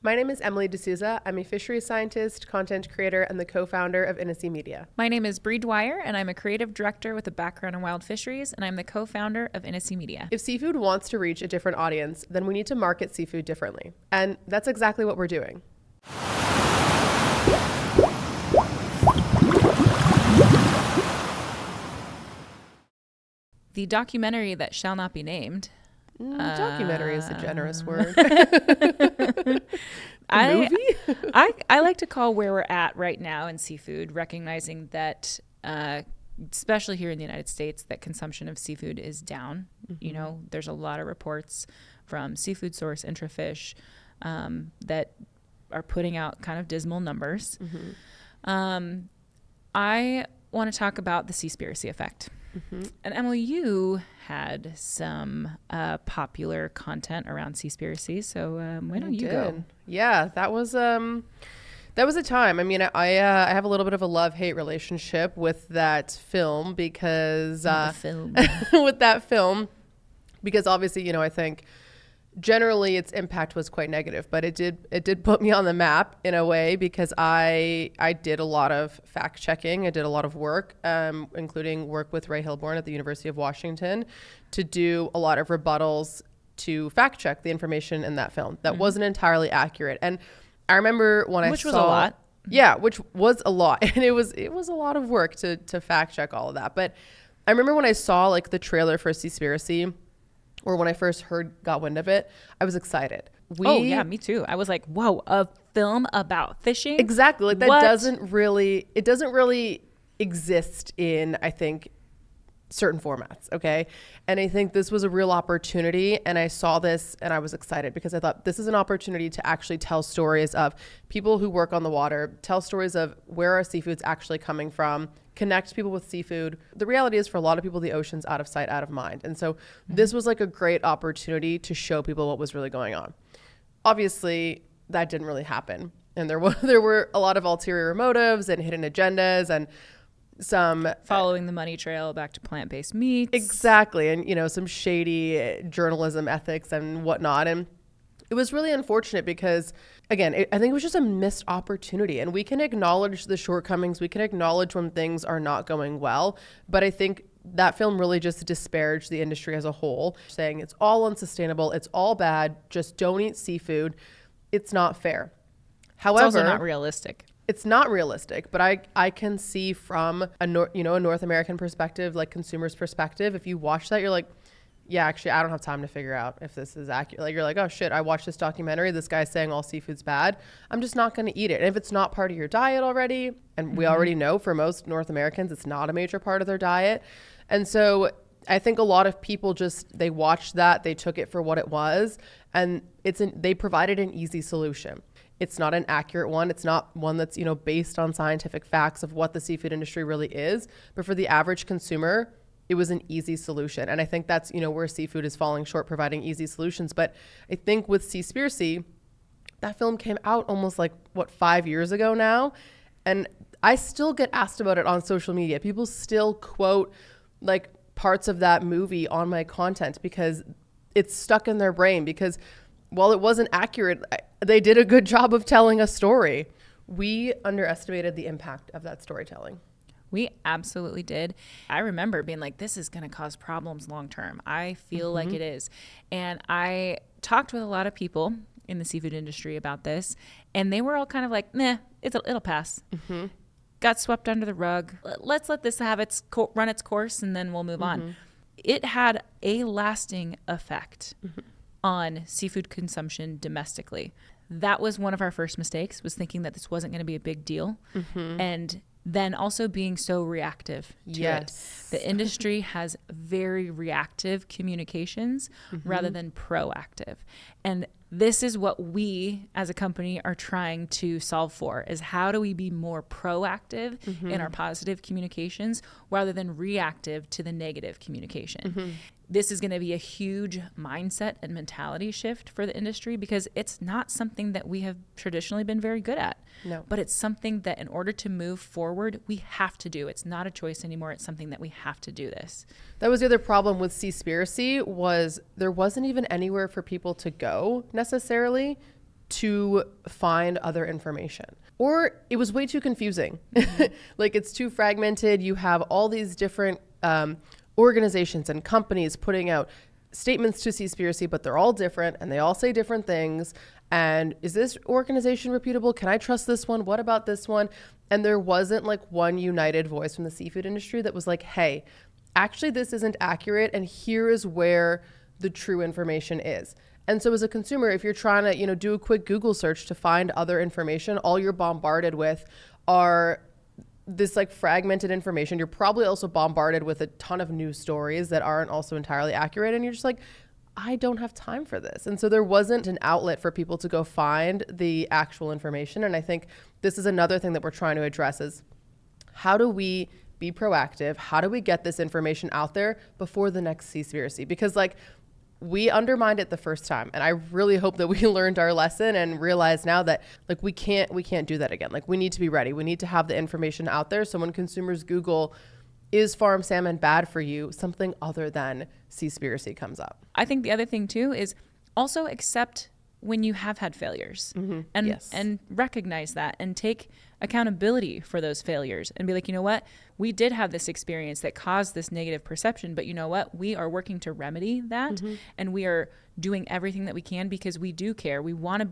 My name is Emily D'Souza. I'm a fisheries scientist, content creator, and the co-founder of InnaSea Media. My name is Bree Dwyer, and I'm a creative director with a background in wild fisheries, and I'm the co-founder of InnaSea Media. If seafood wants to reach a different audience, then we need to market seafood differently. And that's exactly what we're doing. The documentary that shall not be named. Documentary is a generous word. Movie? I like to call where we're at right now in seafood, recognizing that, especially here in the United States, that consumption of seafood is down. Mm-hmm. You know, there's a lot of reports from Seafood Source, Intrafish, that are putting out kind of dismal numbers. Mm-hmm. I want to talk about the Seaspiracy Effect. Mm-hmm. And Emily, you had some popular content around Seaspiracy, so why don't you go? Yeah, that was a time. I mean, I have a little bit of a love-hate relationship with that film because with that film, because obviously, you know, I think generally its impact was quite negative, but it did put me on the map in a way because I did a lot of fact checking. I did a lot of work, including work with Ray Hilborn at the University of Washington to do a lot of rebuttals to fact check the information in that film that wasn't entirely accurate. And I remember when which was a lot. Yeah, which was a lot. And it was a lot of work to fact check all of that. But I remember when I saw like the trailer for Seaspiracy, or when I first got wind of it, I was excited. Oh yeah, me too. I was like, whoa, a film about fishing? Exactly. Like that doesn't really exist in, I think, certain formats. Okay. And I think this was a real opportunity. And I saw this and I was excited because I thought this is an opportunity to actually tell stories of people who work on the water, tell stories of where our seafood's actually coming from, connect people with seafood. The reality is for a lot of people, the ocean's out of sight, out of mind. And so this was like a great opportunity to show people what was really going on. Obviously, that didn't really happen. And there were a lot of ulterior motives and hidden agendas and some following the money trail back to plant-based meats. Exactly. And, you know, some shady journalism ethics and whatnot. And it was really unfortunate because, again, I think it was just a missed opportunity. And we can acknowledge the shortcomings. We can acknowledge when things are not going well. But I think that film really just disparaged the industry as a whole, saying it's all unsustainable. It's all bad. Just don't eat seafood. It's not fair. However, it's also not realistic. It's not realistic, but I can see from a North American perspective, like consumer's perspective, if you watch that, you're like, yeah, actually, I don't have time to figure out if this is accurate. Like, you're like, oh shit, I watched this documentary. This guy's saying all seafood's bad. I'm just not going to eat it. And if it's not part of your diet already, and we already know for most North Americans, it's not a major part of their diet. And so I think a lot of people they watched that, they took it for what it was, and they provided an easy solution. It's not an accurate one. It's not one that's, you know, based on scientific facts of what the seafood industry really is. But for the average consumer, it was an easy solution. And I think that's, you know, where seafood is falling short, providing easy solutions. But I think with Seaspiracy, that film came out almost 5 years ago now. And I still get asked about it on social media. People still quote like parts of that movie on my content because it's stuck in their brain, because while it wasn't accurate, they did a good job of telling a story. We underestimated the impact of that storytelling. We absolutely did. I remember being like, this is going to cause problems long term. I feel like it is. And I talked with a lot of people in the seafood industry about this, and they were all kind of like, meh, it'll pass. Mm-hmm. Got swept under the rug. Let's let this have run its course, and then we'll move on. It had a lasting effect on seafood consumption domestically. That was one of our first mistakes, was thinking that this wasn't going to be a big deal. And then also being so reactive to it. The industry has very reactive communications rather than proactive. And this is what we as a company are trying to solve for, is how do we be more proactive in our positive communications rather than reactive to the negative communication. This is going to be a huge mindset and mentality shift for the industry, because it's not something that we have traditionally been very good at. No. But it's something that in order to move forward, we have to do. It's not a choice anymore. It's something that we have to do this. That was the other problem with Seaspiracy, was there wasn't even anywhere for people to go necessarily to find other information. Or it was way too confusing. Like it's too fragmented. You have all these different organizations and companies putting out statements to Seaspiracy, but they're all different and they all say different things. And is this organization reputable? Can I trust this one? What about this one? And there wasn't like one united voice from the seafood industry that was like, hey, actually this isn't accurate and here is where the true information is. And so as a consumer, if you're trying to, do a quick Google search to find other information, all you're bombarded with are this like fragmented information. You're probably also bombarded with a ton of news stories that aren't also entirely accurate. And you're just like, I don't have time for this. And so there wasn't an outlet for people to go find the actual information. And I think this is another thing that we're trying to address is how do we be proactive? How do we get this information out there before the next Seaspiracy? Because like we undermined it the first time. And I really hope that we learned our lesson and realize now that like we can't do that again. Like we need to be ready. We need to have the information out there. So when consumers Google, is farm salmon bad for you? Something other than Seaspiracy comes up. I think the other thing too is also accept when you have had failures and recognize that and take accountability for those failures and be like, you know what, we did have this experience that caused this negative perception, but you know what, we are working to remedy that and we are doing everything that we can because we do care. We want to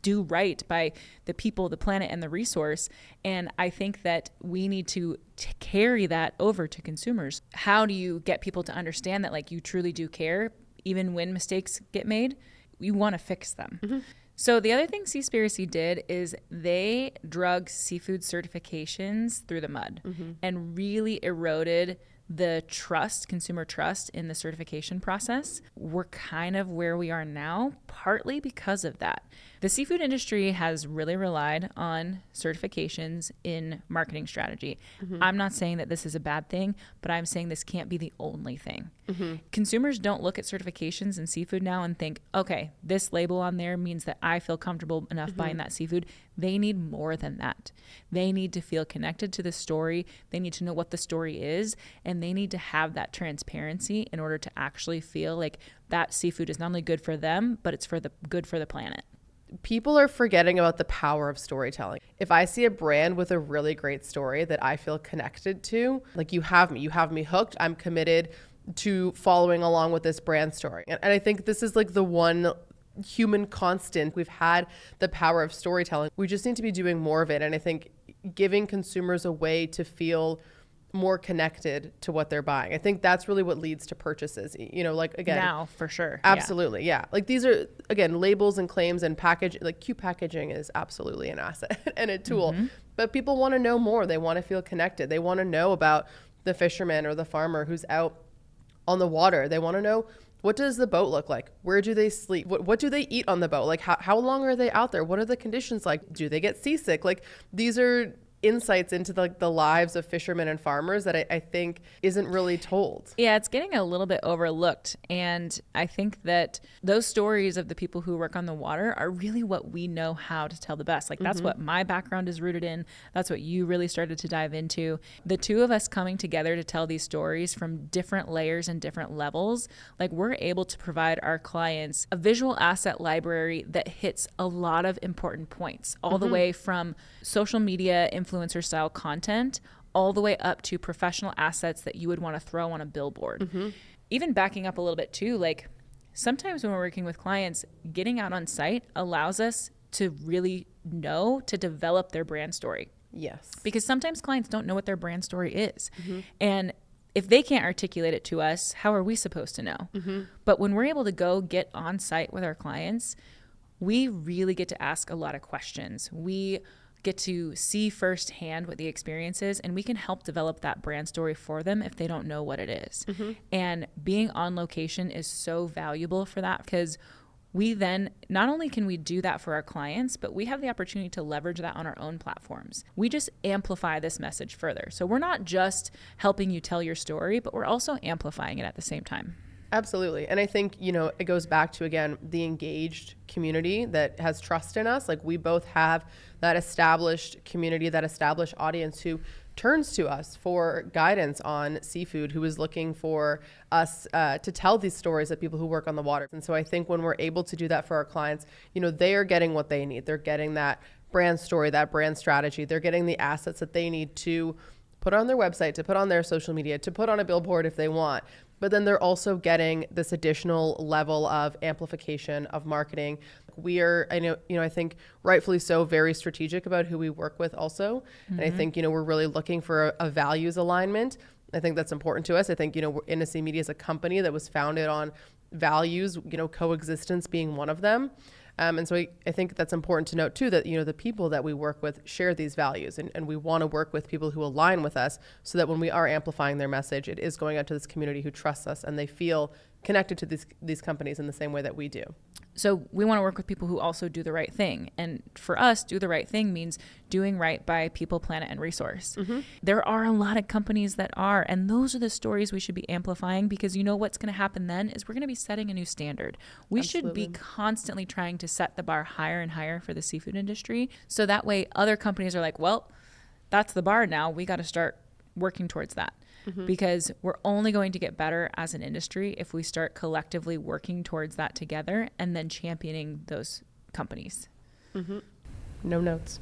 do right by the people, the planet, and the resource. And I think that we need to carry that over to consumers. How do you get people to understand that like you truly do care, even when mistakes get made? You want to fix them. So the other thing Seaspiracy did is they drug seafood certifications through the mud and really eroded the trust, consumer trust in the certification process. We're kind of where we are now, partly because of that. The seafood industry has really relied on certifications in marketing strategy. I'm not saying that this is a bad thing, but I'm saying this can't be the only thing. Consumers don't look at certifications in seafood now and think, okay, this label on there means that I feel comfortable enough buying that seafood. They need more than that. They need to feel connected to the story. They need to know what the story is, and they need to have that transparency in order to actually feel like that seafood is not only good for them, but it's good for the planet. People are forgetting about the power of storytelling. If I see a brand with a really great story that I feel connected to, like you have me hooked. I'm committed to following along with this brand story. And I think this is like the one human constant. We've had the power of storytelling. We just need to be doing more of it. And I think giving consumers a way to feel more connected to what they're buying. I think that's really what leads to purchases. Like again, now for sure. Absolutely. Yeah. Like these are, again, labels and claims and package, like cute packaging is absolutely an asset and a tool, but people want to know more. They want to feel connected. They want to know about the fisherman or the farmer who's out on the water. They want to know, what does the boat look like? Where do they sleep? What do they eat on the boat? Like how long are they out there? What are the conditions like? Do they get seasick? Like these are insights into the lives of fishermen and farmers that I think isn't really told. Yeah, it's getting a little bit overlooked. And I think that those stories of the people who work on the water are really what we know how to tell the best. Like that's what my background is rooted in. That's what you really started to dive into. The two of us coming together to tell these stories from different layers and different levels, like we're able to provide our clients a visual asset library that hits a lot of important points, all the way from social media influencer style content all the way up to professional assets that you would want to throw on a billboard. Even backing up a little bit too, like sometimes when we're working with clients, getting out on site allows us to really know to develop their brand story. Yes. Because sometimes clients don't know what their brand story is. And if they can't articulate it to us, how are we supposed to know? But when we're able to go get on site with our clients, we really get to ask a lot of questions. We get to see firsthand what the experience is, and we can help develop that brand story for them if they don't know what it is. And being on location is so valuable for that, because we then, not only can we do that for our clients, but we have the opportunity to leverage that on our own platforms. We just amplify this message further. So we're not just helping you tell your story, but we're also amplifying it at the same time. Absolutely. And I think, it goes back to, again, the engaged community that has trust in us. Like we both have that established community, that established audience who turns to us for guidance on seafood, who is looking for us to tell these stories of people who work on the water. And so I think when we're able to do that for our clients, you know, they are getting what they need. They're getting that brand story, that brand strategy. They're getting the assets that they need to put on their website, to put on their social media, to put on a billboard if they want. But then they're also getting this additional level of amplification of marketing. We are, I think rightfully so, very strategic about who we work with also. And I think, we're really looking for a values alignment. I think that's important to us. I think, InnaSea Media is a company that was founded on values, coexistence being one of them. And so I think that's important to note too, that, the people that we work with share these values, and we want to work with people who align with us so that when we are amplifying their message, it is going out to this community who trusts us and they feel connected to these companies in the same way that we do. So we want to work with people who also do the right thing. And for us, do the right thing means doing right by people, planet, and resource. Mm-hmm. There are a lot of companies that are, and those are the stories we should be amplifying, because what's going to happen then is we're going to be setting a new standard. We Absolutely. should be constantly trying to set the bar higher and higher for the seafood industry. So that way other companies are like, well, that's the bar now. We got to start working towards that. Mm-hmm. Because we're only going to get better as an industry if we start collectively working towards that together and then championing those companies. Mm-hmm. No notes.